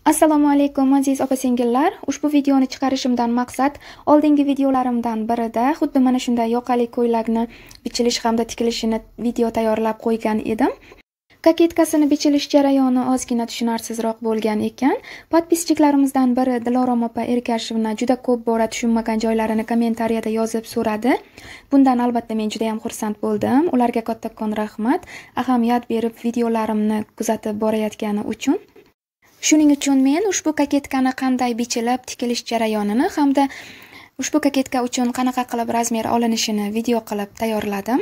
Assalomu alaykum aziz opa-singillar. Ushbu videoni chiqarishimdan maqsad oldingi videolarimdan birida xuddi mana shunday yoqali ko'ylakni bichilish hamda tikilishini video tayyorlab qo'ygan edim. Kaketkasini bichilish jarayoni ozgina tushunarsizroq bo'lgan ekan. Podpischiklarimizdan biri Dilorom opa Ergashevna juda ko'p bora tushunmagan joylarini kommentariyada yozib so'radi. Bundan albatta men juda ham xursand bo'ldim. Ularga kattakon rahmat. Ahamiyat berib videolarimni kuzatib borayotgani uchun. Shuning uchun men ushbu kaketkani qanday bichilib tikilish jarayonini hamda ushbu kaketka uchun qanaqa qilib razmer olinishini video qilib tayyorladim.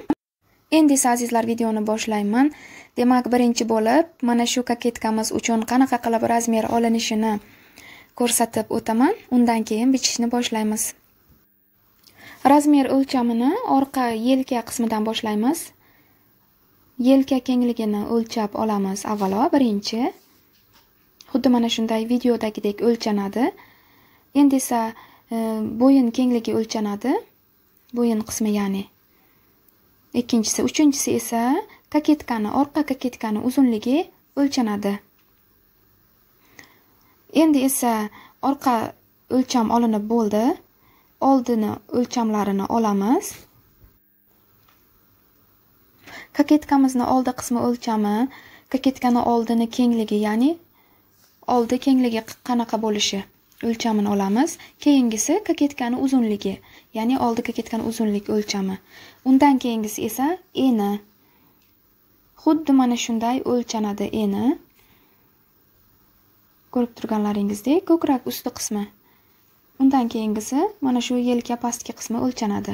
Endi esa azizlar videoni boshlayman. Demak, birinchi bo'lib mana shu kaketkamiz uchun qanaqa qilib razmer olinishini ko'rsatib o'taman. Undan keyin bichishni boshlaymiz. Razmer o'lchamini orqa yelka qismidan boshlaymiz. Yelka kengligini o'lchab olamiz avvalo birinchi. Xuddi mana shunday videodagidek o'lchanadi. Endi esa bo'yin kengligi o'lchanadi. Bo'yin qismi ya'ni. Ikkinchisi, uchinchisi esa orqa kaketkani uzunligi o'lchanadi. Endi esa orqa o'lcham olinib bo'ldi. Oldini o'lchamlarini olamiz. Kaketkamizni oldi qismi o'lchami, kaketkani oldini kengligi, ya'ni oldi kengligi qanaqa bo'lishi o'lchamini olamiz. Keyingisi kaketkani uzunligi, ya'ni oldi kaketkani uzunlik o'lchami. Undan keyingisi esa eni. Xuddi mana shunday o'lchanadi eni. Ko'rib turganlaringizdek, ko'krak usti qismi. Undan keyingisi mana shu yelka pastki qismi o'lchanadi.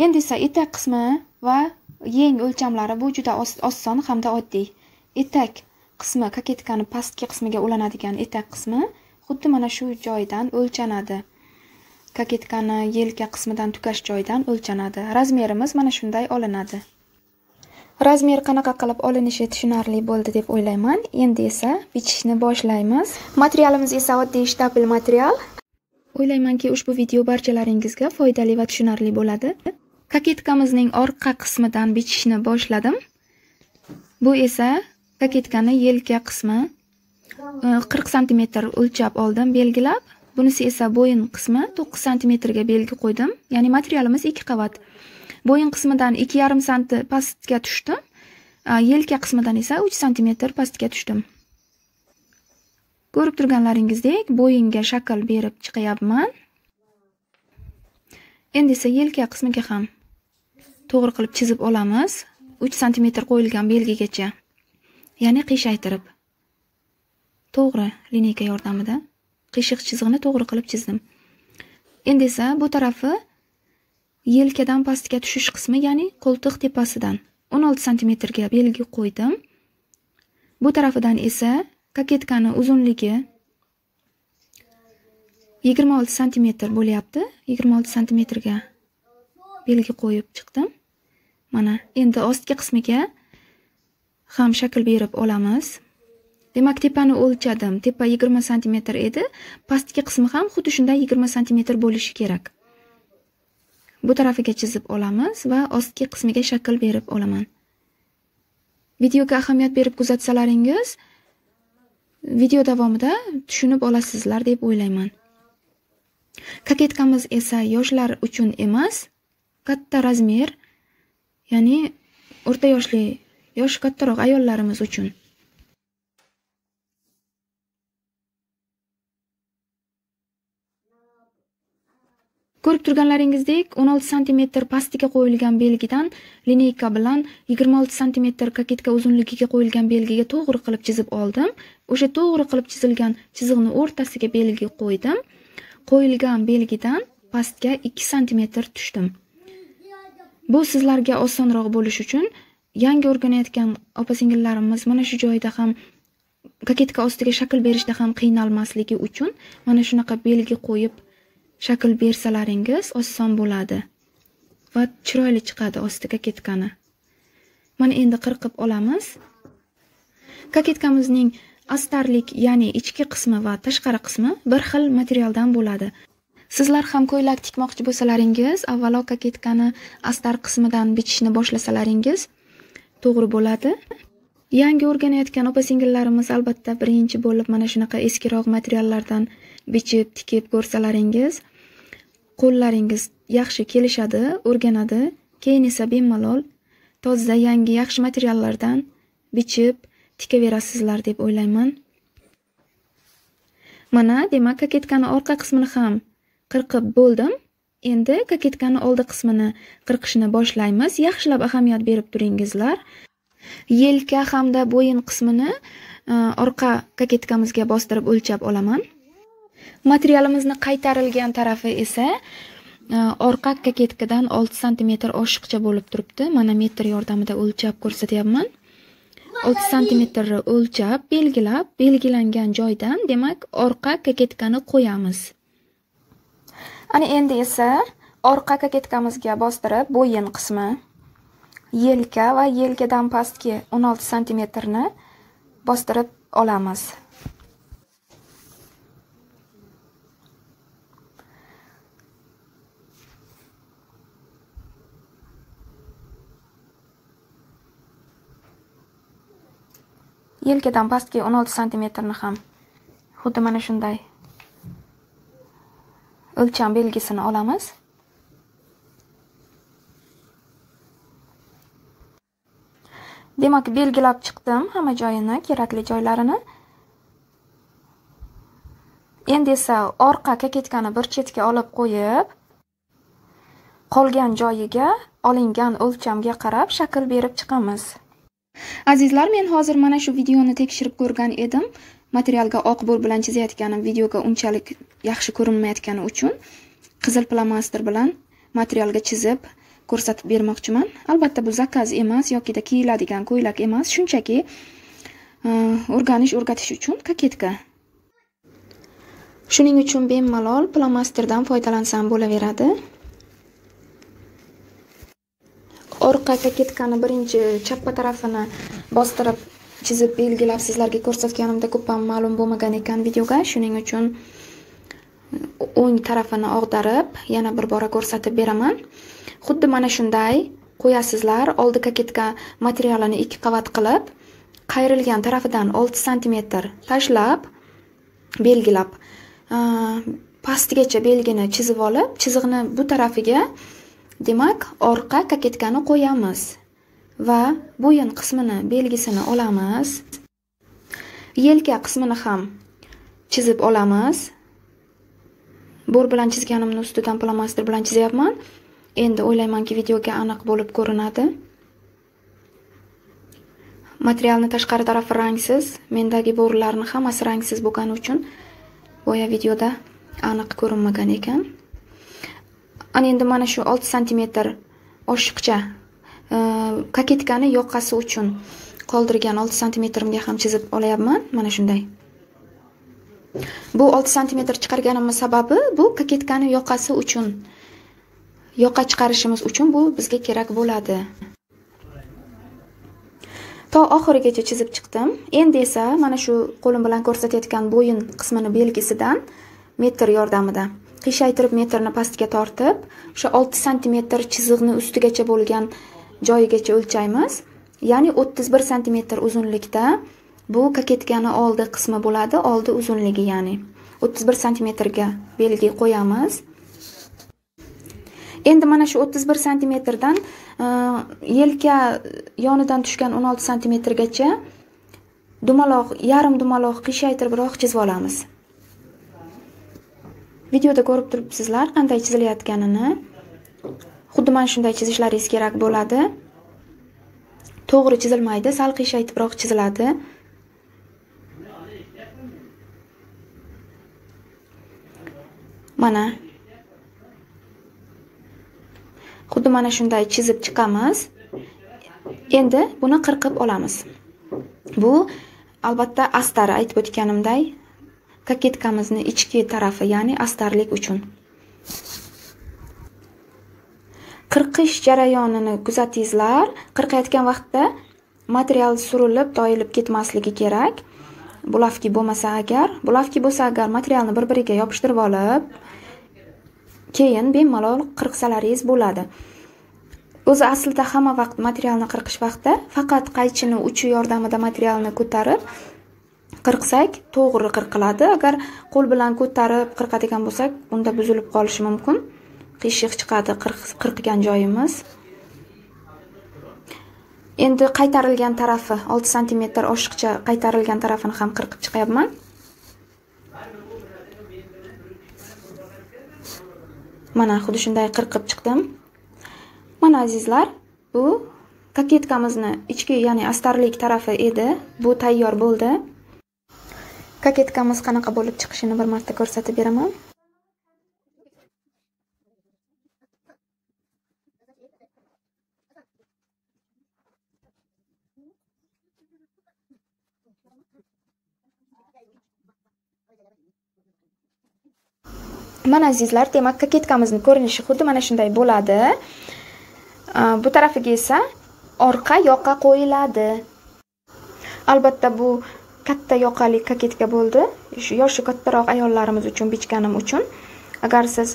Endi esa etak qismi va yeng o'lchamlari bu juda oson hamda oddiy. Etak qismi kaketkani pastki qismiga ulanadigan etak qismi xuddi mana shu joydan o'lchanadi. Kaketkani yelka qismidan tugash joydan o'lchanadi. Razmerimiz mana shunday olinadi. Razmer qanaqa qilib olinishi tushunarli bo'ldi deb o'ylayman. Endi esa bichishni boshlaymiz. Materialimiz esa oddiy shtapel material. O'ylaymanki, ushbu video barchalaringizga foydali va tushunarli bo'ladi. Kaketkamizning orqa qismidan bichishni boshladim. Bu esa kaketkani yelka qismi 40 cm o'lchab oldim, belgilab. Bunisi esa bo'yin qismi 9 cm ga belgi qo'ydim. Ya'ni materialimiz 2 qavat. Bo'yin qismidan 2,5 cm pastga tushdim. Yelka qismidan esa 3 cm pastga tushdim. Ko'rib turganlaringizdek, bo'yinga shakl berib chiqyapman. Endi esa yelka qismiga ham to'g'ri qilib chizib olamiz. 3 cm qo'yilgan belgigacha. Ya'ni qiyshaytirib. To'g'ri lineyka yordamida qiyshiq chiziqni to'g'ri qilib chizdim. Endi esa bu tarafi yelkadan pastga tushish qismi, ya'ni qo'ltiq tepasidan 16 cm ga belgi qo'ydim. Bu tarafidan esa kaketkani uzunligi 26 cm bo'lyapti. 26 cm ga belgi qo'yib chiqdim. Mana endi ostki qismiga ham shakl berib olamiz. Demak, tepani o'lchadim. Tepa 20 cm edi. Pastki qismi ham xuddi shunday 20 cm bo'lishi kerak. Bu tarafiga chizib olamiz va ostki qismiga shakl berib olaman. Videoga ahamiyat berib kuzatsalaringiz, video davomida tushunib olasizlar deb o'ylayman. Kaketkamiz esa yoshlar uchun emas, katta razmer, ya'ni o'rta yoshli, yoshi kattaroq ayollarimiz uchun. Ko'rib turganlaringizdek, 16 cm pastiga qo'yilgan belgidan lineyka bilan 26 cm kaketka uzunligiga qo'yilgan belgiga to'g'ri qilib chizib oldim. O'sha to'g'ri qilib chizilgan chiziqni o'rtasiga belgi qo'ydim. Qo'yilgan belgidan pastga 2 cm tushdim. Bu sizlarga osonroq bo'lish uchun yangi o'rganayotgan opa-singillarimiz mana shu joyda ham kaketka ostiga shakl berishda ham qiynalmasligi uchun mana shunaqa belgi qo'yib shakl bersalaringiz oson bo'ladi va chiroyli chiqadi osti kaketkani. Mana endi qirqib olamiz. Kaketkamizning astarlik, ya'ni ichki qismi va tashqari qismi bir xil materialdan bo'ladi. Sizlar ham ko'ylak tikmoqchi bo'lsalaringiz, avvalo kaketkani astar qismidan bichishni boshlasalaringiz to'g'ri bo'ladi. Yangi o'rganayotgan opa-singillarimiz albatta birinchi bo'lib mana shunaqa eskiroq materiallardan bichib, tikib ko'rsalaringiz, qo'llaringiz yaxshi kelishadi, o'rganadi. Keyin esa bemalol toza yangi yaxshi materiallardan bichib tikaverasizlar deb o'ylayman. Mana, demak, kaketkani orqa qismini ham qirqib bo'ldim. Endi kaketkani oldi qismini qirqishni boshlaymiz. Yaxshilab ahamiyat berib turingizlar. Yelka hamda bo'yin qismini orqa kaketkamizga bostirib o'lchab olaman. Materialimizni qaytarilgan tarafi esa orqa kaketkadan 6 cm oshiqcha bo'lib turibdi. Mana metr yordamida o'lchab ko'rsatyapman. 6 cm o'lchab, belgilab, belgilangan joydan, demak, orqa kaketkani qo'yamiz. Ana endi esa orqa kaketkamizga bostirib bo'yin qismi, yelka va yelkadan pastki 16 cm ni bostirib olamiz. Yelkadan pastki 16 cm ni ham xuddi mana shunday o'lcham belgisini olamiz. Demak, belgilab chiqdim hamma joyini, kerakli joylarini. Endi esa orqa kaketkani bir chetga olib qo'yib, qolgan joyiga olingan o'lchamga qarab shakl berib chiqamiz. Azizlar, men hozir mana shu videoni tekshirib ko'rgan edim. Materialga oq bo'r bilan chizayotganim videoga unchalik yaxshi ko'rinmayotgani uchun qizil flomaster bilan materialga chizib ko'rsatib bermoqchiman. Albatta bu zakaz emas yoki kiyiladigan ko'ylak emas, shunchaki o'rgatish uchun kaketka. Shuning uchun bemalol flomasterdan foydalansam bo'laveradi. Orqa kaketkani birinchi chappa tarafini bostirib chizib belgilab sizlarga ko'rsatganimda ko'p ham ma'lum bo'lmagan ekan videoga. Shuning uchun o'ng tarafini og'darib yana bir bora ko'rsatib beraman. Xuddi mana shunday qo'yasizlar. Oldi kaketka materialini 2 qavat qilib, qayrilgan tarafidan 6 cm tashlab, belgilab, pastgacha belgini chizib olib, chiziqni bu tarafiga, demak, orqa kaketkani qo'yamiz va bo'yin qismini belgisini olamiz. Yelka qismini ham chizib olamiz. Bo'r bilan chizganimni ustidan flomaster bilan chizyapman. Endi o'ylaymanki videoga aniq bo'lib ko'rinadi. Materialni tashqari tarafi rangsiz, mendagi bo'rlarning hammasi rangsiz bo'lgani uchun boya videoda aniq ko'rinmagan ekan. Ana endi mana shu 6 cm oshiqcha kaketkani yoqasi uchun qoldirgan 6 cm ga ham chizib olayapman. Mana shunday. Bu 6 cm chiqarganimiz sababi bu kaketkani yoqasi uchun. Yoqa chiqarishimiz uchun bu bizga kerak bo'ladi. To oxirigacha chizib chiqdim. Endi esa mana shu qo'lim bilan ko'rsatayotgan bo'yin qismini belgisidan metr yordamida qiyshaytirib metrni pastga tortib, o'sha 6 cm chiziqni ustigacha bo'lgan joyigacha o'lchaymiz. Ya'ni 31 cm uzunlikda bu kaketkani oldi qismi bo'ladi, oldi uzunligi, ya'ni 31 cm ga belgi qo'yamiz. Endi mana shu 31 cm dan yelka yonidan tushgan 16 cm gacha dumaloq, yarim dumaloq qiyshaytiribroq chizib olamiz. Videoda ko'rib turibsizlar qanday chizilayotganini. Xuddi mana shunday chizishlaringiz kerak bo'ladi. To'g'ri chizilmaydi, sal qiyshaytiribroq chiziladi. Mana xuddi mana shunday chizib chiqamiz. Endi buni qirqib olamiz. Bu albatta astari, aytib o'tganimday, kaketkamizning ichki tarafi, ya'ni astarlik uchun. Qirqish jarayonini kuzatingizlar. Qirqayotgan vaqtda material surilib, toyilib ketmasligi kerak. Bulavki bo'lmasa agar, bulavki bo'lsa agar materialni bir-biriga yopishtirib olib, keyin bemalol qirqsalaringiz bo'ladi. O'zi aslida hamma vaqt materialni qirqish vaqti faqat qaychini uchi yordamida materialni ko'tarib qirqsak, to'g'ri qirqiladi. Agar qo'l bilan ko'tarib qirqadigan bo'lsak, unda buzilib qolishi mumkin. Qiyshiq chiqadi qirqgan joyimiz. Endi qaytarilgan tarafi 6 sm oshiqcha qaytarilgan tarafini ham qirqib chiqyapman. Mana xuddi shunday qirqib chiqdim. Mana azizlar, bu kaketkamizni ichki, ya'ni astarlik tarafi edi. Bu tayyor bo'ldi. Kaketkamiz qanaqa bo'lib chiqishini bir marta ko'rsatib beraman. Mana azizlar, demak kaketkamizni ko'rinishi xuddi mana shunday bo'ladi. Bu tarafiga esa orqa yoqa qo'yiladi. Albatta bu katta yoqali kaketka bo'ldi. Yoshi kattaroq ayollarimiz uchun bichganim uchun. Agar siz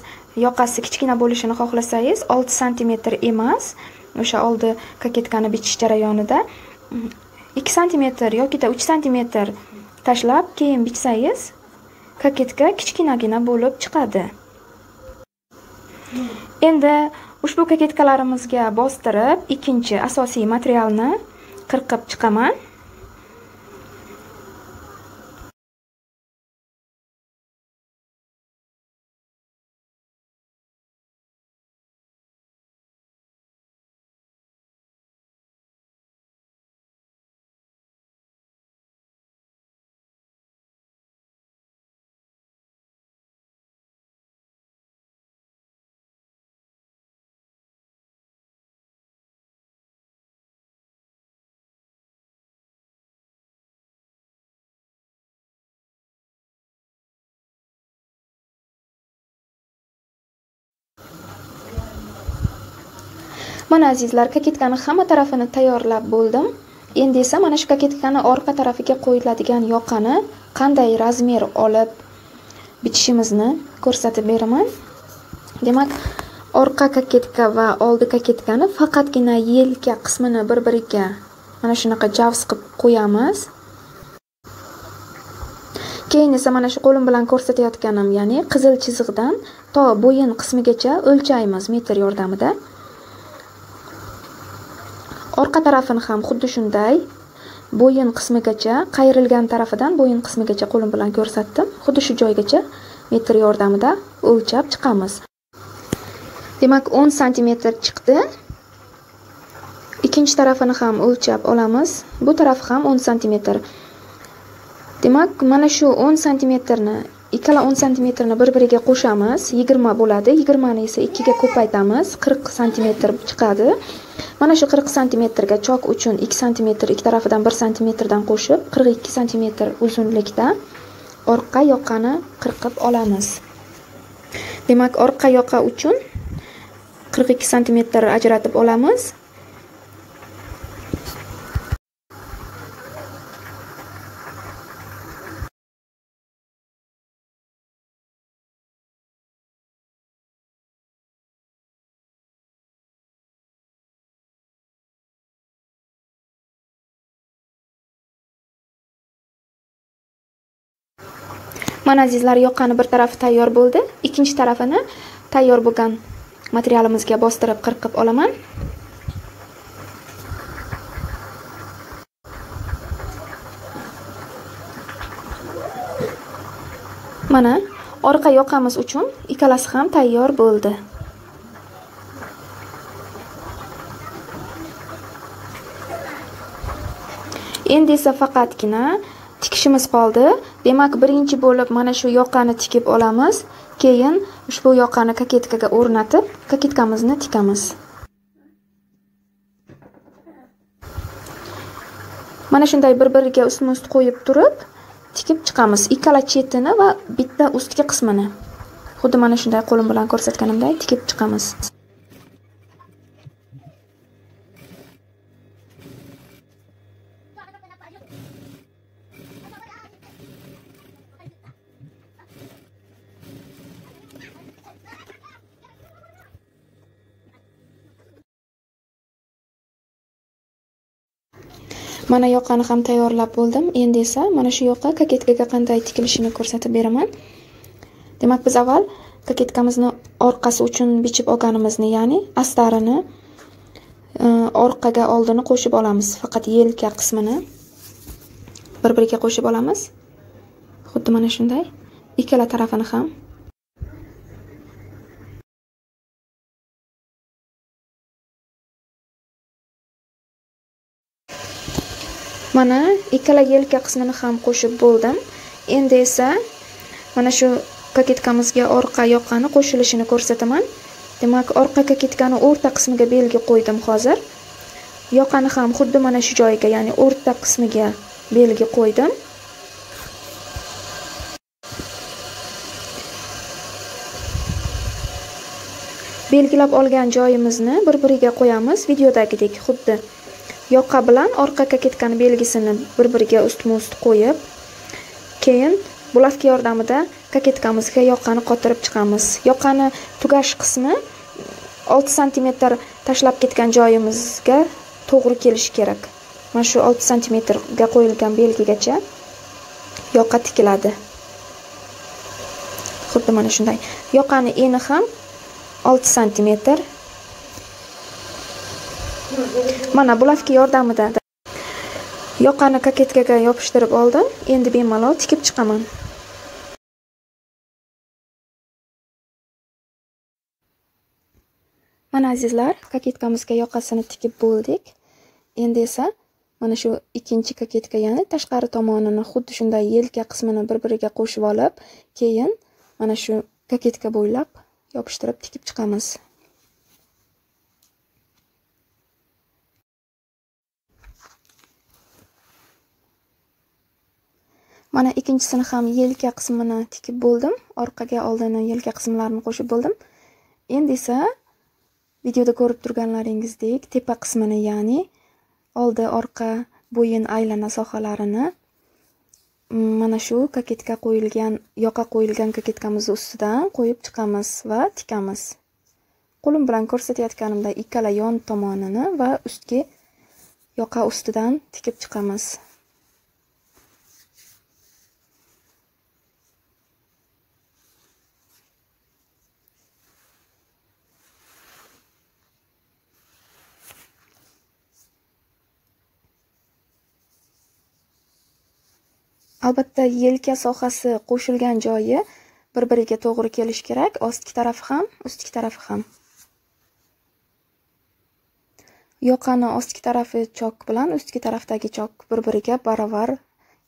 yoqasi kichkina bo'lishini xohlasangiz, 6 sm emas, o'sha oldi kaketkani bichish jarayonida 2 sm yoki 3 sm tashlab keyin bichsangiz, kaketka kichkinagina bo'lib chiqadi. Endi ushbu kaketkalarimizga bostirib, ikkinchi asosiy materialni qirqib chiqaman. Mana azizlar, kaketkani hamma tarafini tayyorlab bo'ldim. Endi esa mana shu kaketkani orqa tarafiga qo'yiladigan yoqani qanday razmer olib bichishimizni ko'rsatib beraman. Demak, orqa kaketka va oldi kaketkani faqatgina yelka qismini bir-biriga mana shunaqa javs qilib qo'yamiz. Keyin esa mana shu qo'lim bilan ko'rsatayotganim, ya'ni qizil chiziqdan to bo'yin qismigacha o'lchaymiz metr yordamida. Orqa tarafini ham xuddi shunday bo'yin qismigacha, qayrilgan tarafidan bo'yin qismigacha qo'lim bilan ko'rsatdim. Xuddi shu joygacha metr yordamida o'lchab chiqamiz. Demak, 10 sm chiqdi. Ikkinchi tarafini ham o'lchab olamiz. Bu tarafi ham 10 sm. Demak, mana shu 10 sm ni, ikkala 10 sm ni bir-biriga qo'shamiz. 20 bo'ladi. 20 ni esa 2 ga ko'paytamiz. 40 sm chiqadi. Mana shu 40 sm ga chok uchun 2 sm ikki tarafidan 1 sm dan qo'shib 42 sm uzunlikda orqa yoqani qirqib olamiz. Demak, orqa yoqa uchun 42 sm ajratib olamiz. Mana azizlar, yoqani bir tarafi tayyor bo'ldi. Ikkinchi tarafini tayyor bo'lgan materialimizga bostirib qirqib olaman. Mana orqa yoqamiz uchun ikkalasi ham tayyor bo'ldi. Endi esa faqatgina tikishimiz qoldi. Demak, birinchi bo'lib mana shu yoqani tikib olamiz. Keyin ushbu yoqani kaketkaga o'rnatib, kaketkamizni tikamiz. Mana shunday bir-biriga ustma-ust qo'yib turib, tikib chiqamiz. Ikkala chetini va bitta ustki qismini. Xuddi mana shunday qo'lim bilan ko'rsatganimdek tikib chiqamiz. Mana yoqani ham tayyorlab bo'ldim. Endi esa mana shu yoqa koketkaga qanday tikilishini ko'rsatib beraman. Demak, biz avval koketkamizni orqasi uchun bichib olganimizni, ya'ni astarini orqaga oldini qo'shib olamiz. Faqat yelka qismini bir-biriga qo'shib olamiz. Xuddi mana shunday. Ikkala tarafini ham. Mana ikkala yelka qismini ham qo'shib bo'ldim. Endi esa mana shu koketkamizga orqa yoqani qo'shilishini ko'rsataman. Demak, orqa koketkani o'rta qismiga belgi qo'ydim hozir. Yoqani ham xuddi mana shu joyiga, ya'ni o'rta qismiga belgi qo'ydim. Belgilab olgan joyimizni bir-biriga qo'yamiz. Videodagidek xuddi yoqa bilan orqa koketkani belgisini bir-biriga ustma-ust qo'yib, keyin bulavka yordamida koketkamizga yoqani qotirib chiqamiz. Yoqani tugash qismi 6 sm tashlab ketgan joyimizga to'g'ri kelishi kerak. Mana shu 6 sm ga qo'yilgan belgigacha yoqa tikiladi. Xuddi mana shunday. Yoqani eni ham 6 sm. Mana bulavka yordamida yoqani koketkaga yopishtirib oldim. Endi bemalol tikib chiqaman. Mana azizlar, koketkamizga yoqasini tikib bo'ldik. Endi esa mana shu ikkinchi koketka, ya'ni tashqari tomonini xuddi shunday yelka qismini bir-biriga qo'shib olib, keyin mana shu koketka bo'ylab yopishtirib tikib chiqamiz. Mana ikkinchisini ham yelka qismini tikib bo'ldim. Orqaga oldini yelka qismlarini qo'shib bo'ldim. Endi esa videoda ko'rib turganlaringizdek tepa qismini, ya'ni oldi, orqa, bo'yin aylana sohalarini mana shu koketka qo'yilgan, yoqa qo'yilgan koketkamiz ustidan qo'yib chiqamiz va tikamiz. Qo'lim bilan ko'rsatayotganimda ikkala yon tomonini va ustki yoqa ustidan tikib chiqamiz. Albatta, yelka sohasi qo'shilgan joyi bir-biriga to'g'ri kelish kerak. Ostki tarafi ham, ustki tarafi ham. Yoqani ostki tarafi chok bilan ustki tarafdagi chok bir-biriga barobar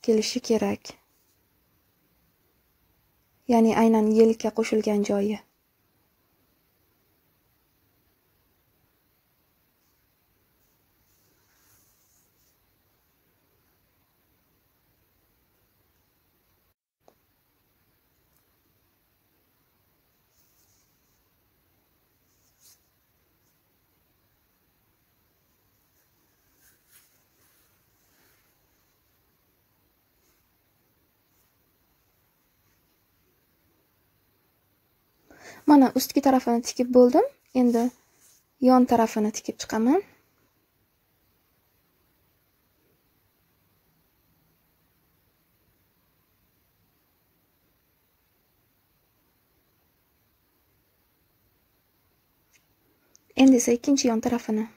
kelishi kerak. Ya'ni aynan yelka qo'shilgan joyi. Mana ustki tarafini tikib bo'ldim. Endi yon tarafini tikib chiqaman. Endi esa ikkinchi yon tarafini.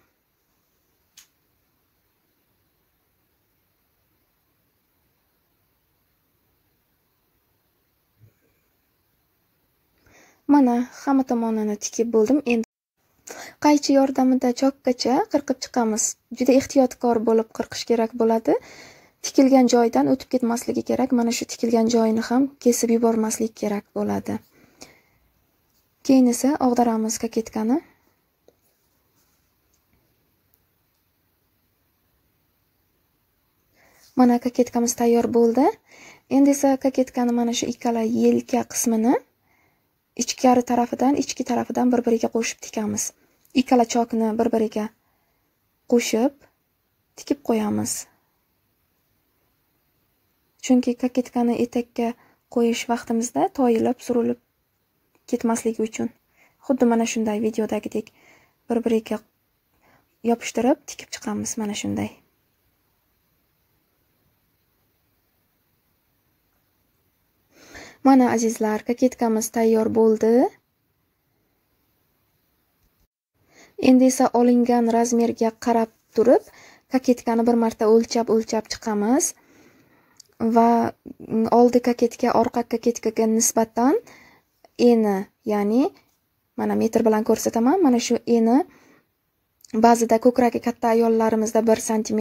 Mana hamma tomonini tikib bo'ldim. Endi qaychi yordamida chokgacha qirqib chiqamiz. Juda ehtiyotkor bo'lib qirqish kerak bo'ladi. Tikilgan joydan o'tib ketmasligi kerak. Mana shu tikilgan joyini ham kesib yubormaslik kerak bo'ladi. Keyin esa og'daramiz koketkani. Mana koketkamiz tayyor bo'ldi. Endi esa koketkani mana shu ikkala yelka qismini ichkari tarafidan, ichki tarafidan bir-biriga qo'shib tikamiz. Ikkala chokni bir-biriga qo'shib tikib qo'yamiz. Chunki koketkani etakka qo'yish vaqtimizda toyilib, surilib ketmasligi uchun. Xuddi mana shunday videodagidek bir-biriga yopishtirib tikib chiqamiz mana shunday. Mana azizlar, kaketkamiz tayyor bo'ldi. Endi esa olingan razmerga qarab turib, kaketkani bir marta o'lchab chiqamiz va oldi kaketka orqa kaketkaga nisbatan eni, ya'ni mana metr bilan ko'rsataman. Mana shu eni ba'zida ko'kragi katta ayollarimizda 1 sm,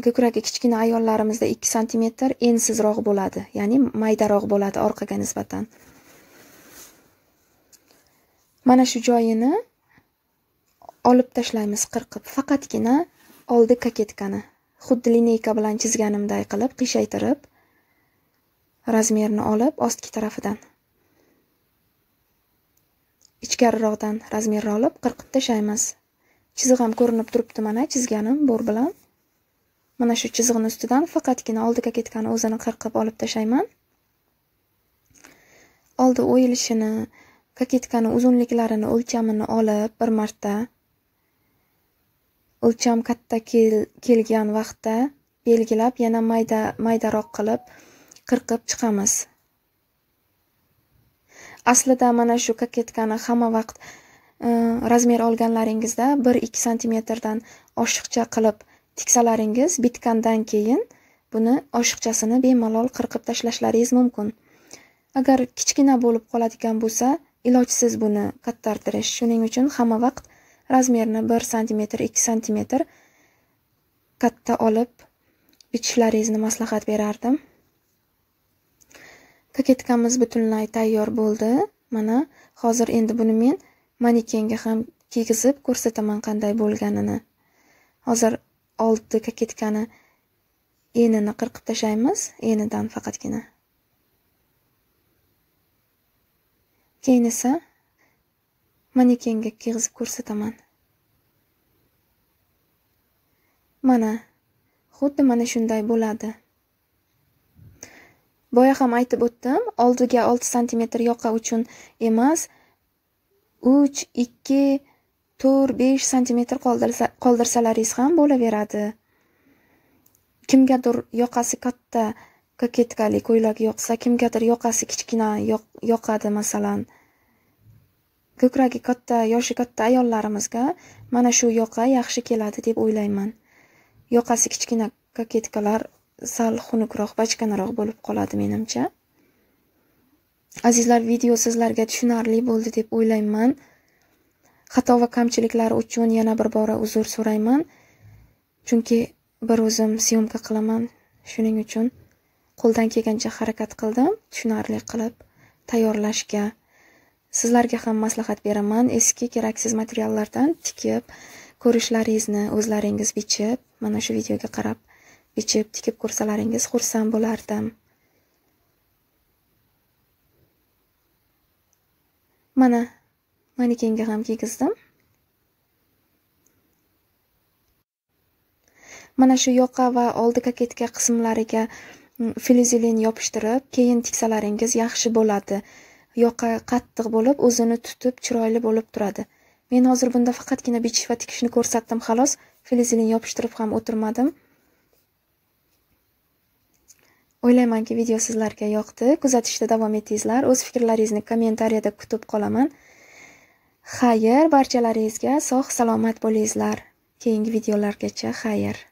ko'kragi kichkina ayollarimizda 2 sm ensizroq bo'ladi, ya'ni maydaroq bo'ladi orqaga nisbatan. Mana shu joyini olib tashlaymiz qirqib, faqatgina oldi kaketkani xuddi lineyka bilan chizganimday qilib qiyshaytirib, razmerni olib ostki tarafidan ichkariroqdan razmerni olib qirqib tashlaymiz. Chiziq ham ko'rinib turibdi, mana chizganim bor bilan. Mana shu chiziqning ustidan faqatgina oldi kaketkani o'zini qirqib olib tashlayman. Oldi o'yilishini, kaketkani uzunliklarini o'lchamini olib bir marta o'lcham katta kelgan vaqtda belgilab, yana maydaroq qilib qirqib chiqamiz. Aslida mana shu kaketkani hamma vaqt razmer olganlaringizda 1-2 sm dan oshiqcha qilib tiksalaringiz, bitgandan keyin buni oshiqchasini bemalol qirqib tashlashlaringiz mumkin. Agar kichkina bo'lib qoladigan bo'lsa, ilojsiz buni kattartirish. Shuning uchun hamma vaqt razmerni 1 sm, 2 sm katta olib bichishlaringizni maslahat berardim. Kaketkamiz butunlay tayyor bo'ldi. Mana hozir endi buni men manekenga ham kiygizib ko'rsataman qanday bo'lganini. Hozir oldi kaketkani enini qirqib tashlaymiz, enidan faqatgina. Keyin esa manekenga kiygizib ko'rsataman. Mana xuddi mana shunday bo'ladi. Boya ham aytib o'tdim, oldiga 6 sm yoqa uchun emas, 3, 2, 4, 5 sm qoldirsalaringiz ham bo'laveradi. Kimgadir yoqasi katta kaketkali ko'ylak yoqsa, kimgadir yoqasi kichkina yoqadi masalan. Ko'kragi katta, yoshi katta ayollarimizga mana shu yoqa yaxshi keladi deb o'ylayman. Yoqasi kichkina kaketkalar sal xunukroq, bachkanaroq bo'lib qoladi menimcha. Azizlar, video sizlarga tushunarli bo'ldi deb o'ylayman. Xato va kamchiliklari uchun yana bir bora uzr so'rayman. Chunki bir o'zim syomka qilaman. Shuning uchun qo'ldan kelgancha harakat qildim, tushunarli qilib tayyorlashga. Sizlarga ham maslahat beraman, eski keraksiz materiallardan tikib, ko'rishlaringizni o'zlaringiz bichib, mana shu videoga qarab bichib, tikib ko'rsalaringiz xursand bo'lardim. Mana manekenga ham kiygizdim. Mana shu yoqa va oldi kaketka qismlariga filizilin yopishtirib, keyin tiksalaringiz yaxshi bo'ladi. Yoqa qattiq bo'lib, o'zini tutib, chiroyli bo'lib turadi. Men hozir bunda faqatgina bichish va tikishni ko'rsatdim, xolos. Filizilin yopishtirib ham o'tirmadim. O'ylaymanki, video sizlarga yoqdi. Kuzatishda davom etingizlar. O'z fikrlaringizni kommentariyada kutib qolaman. Xayr, barchalaringizga sog', salomat bo'lingizlar. Keyingi videolargacha xayr.